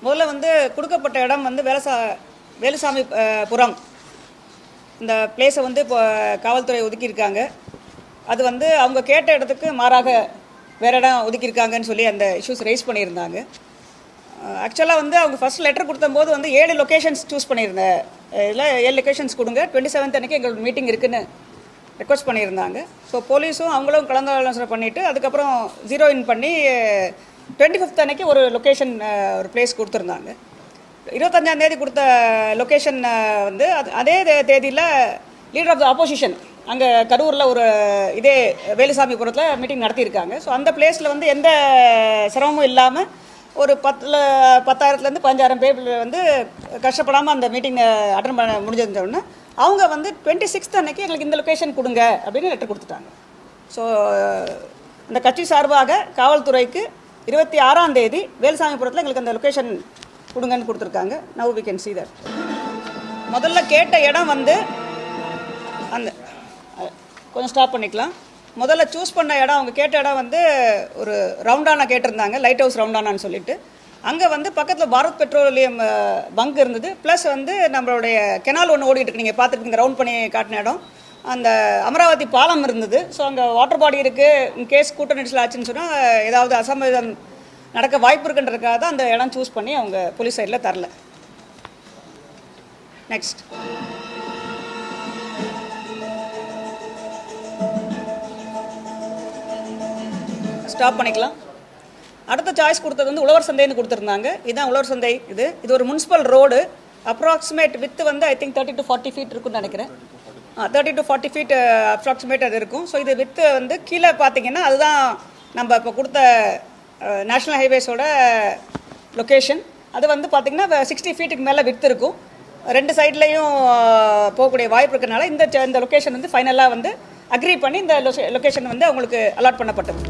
முதல்ல வந்து கொடுக்கப்பட்ட இடம் வந்து வேலுசாமி புரம் இந்த பிளேஸை வந்து இப்போ காவல்துறை ஒதுக்கியிருக்காங்க. அது வந்து அவங்க கேட்ட இடத்துக்கு மாறாக வேறு இடம் ஒதுக்கியிருக்காங்கன்னு சொல்லி அந்த இஷ்யூஸ் ரைஸ் பண்ணியிருந்தாங்க. ஆக்சுவலாக வந்து அவங்க ஃபஸ்ட் லெட்டர் கொடுத்தம்போது வந்து 7 லொக்கேஷன்ஸ் சூஸ் பண்ணியிருந்தேன். இதில் 7 லொக்கேஷன்ஸ் கொடுங்க, 27th அன்றைக்கி எங்களோட மீட்டிங் இருக்குதுன்னு ரெக்வஸ்ட் பண்ணியிருந்தாங்க. ஸோ போலீஸும் அவங்களும் கலந்து ஆலோசனை பண்ணிவிட்டு அதுக்கப்புறம் ஜீரோஇன் பண்ணி 25th அன்றைக்கி ஒரு லொக்கேஷன் ஒரு பிளேஸ் கொடுத்துருந்தாங்க. 25ஆம் தேதி கொடுத்த லொக்கேஷன் வந்து அதே தேதியில் லீடர் ஆஃப் த ஆப்போசிஷன் அங்கே கரூரில் ஒரு இதே வேலுசாமிபுரத்தில் மீட்டிங் நடத்தியிருக்காங்க. ஸோ அந்த பிளேஸில் வந்து எந்த சிரமமும் இல்லாமல் ஒரு 10,000 15,000 பேர் வந்து கஷ்டப்படாமல் அந்த மீட்டிங் அட்டன் பண்ண முடிஞ்சதுன்னு அவங்க வந்து 26th அன்னைக்கு எங்களுக்கு இந்த லொக்கேஷன் கொடுங்க அப்படின்னு லெட்டர் கொடுத்துட்டாங்க. ஸோ அந்த கட்சி சார்பாக காவல்துறைக்கு 26ஆம் தேதி வேலுசாமிபுரத்தில் எங்களுக்கு அந்த லொக்கேஷன் கொடுங்கன்னு கொடுத்துருக்காங்க. Now we can see that. முதல்ல கேட்ட இடம் வந்து அந்த கொஞ்சம் ஸ்டாப் பண்ணிக்கலாம். முதல்ல சூஸ் பண்ண இடம் அவங்க கேட்ட இடம் வந்து ஒரு ரவுண்டானா கேட்டிருந்தாங்க, லைட் ஹவுஸ் ரவுண்டானான்னு சொல்லிட்டு. அங்கே வந்து பக்கத்தில் பாரத் பெட்ரோலியம் பங்க் இருந்தது, ப்ளஸ் வந்து நம்மளுடைய கெனால் ஒன்று ஓடிட்டு இருக்கு, நீங்கள் பார்த்துருக்கீங்க, ரவுண்ட் பண்ணி காட்டின இடம். அந்த அமராவதி பாலம் இருந்தது. ஸோ அங்கே வாட்டர் பாடி இருக்குது, இன்கேஸ் கூட்ட நெரிசல் ஆச்சுன்னு சொன்னால் ஏதாவது அசம்பாவிதம் நடக்க வாய்ப்பு இருக்குன்றதுக்காக தான் அந்த இடம் சூஸ் பண்ணி அவங்க போலீஸ் சைடில் தரல. நெக்ஸ்ட் ஸ்டாப் பண்ணிக்கலாம். அடுத்த சாய்ஸ் கொடுத்தது வந்து உழவர் சந்தைன்னு கொடுத்துருந்தாங்க. இதுதான் உழவர் சந்தை. இது ஒரு முனிசிபல் ரோடு. அப்ராக்சிமேட் வித்து வந்து ஐ திங்க் 30 to 40 feet இருக்குன்னு நினைக்கிறேன். 30 to 40 feet அப்ராக்சிமேட் அது இருக்கும். ஸோ இது வித்து வந்து கீழே பார்த்தீங்கன்னா அதுதான் நம்ம இப்போ கொடுத்த நேஷ்னல் ஹைவேஸோட லொக்கேஷன். அது வந்து பார்த்திங்கன்னா 60 feet மேலே வித்து இருக்கும். 2 சைட்லேயும் போகக்கூடிய வாய்ப்பு இருக்கிறதுனால இந்த லொக்கேஷன் வந்து ஃபைனலாக வந்து அக்ரி பண்ணி இந்த லொக்கேஷன் வந்து அவங்களுக்கு அலாட் பண்ணப்பட்டது.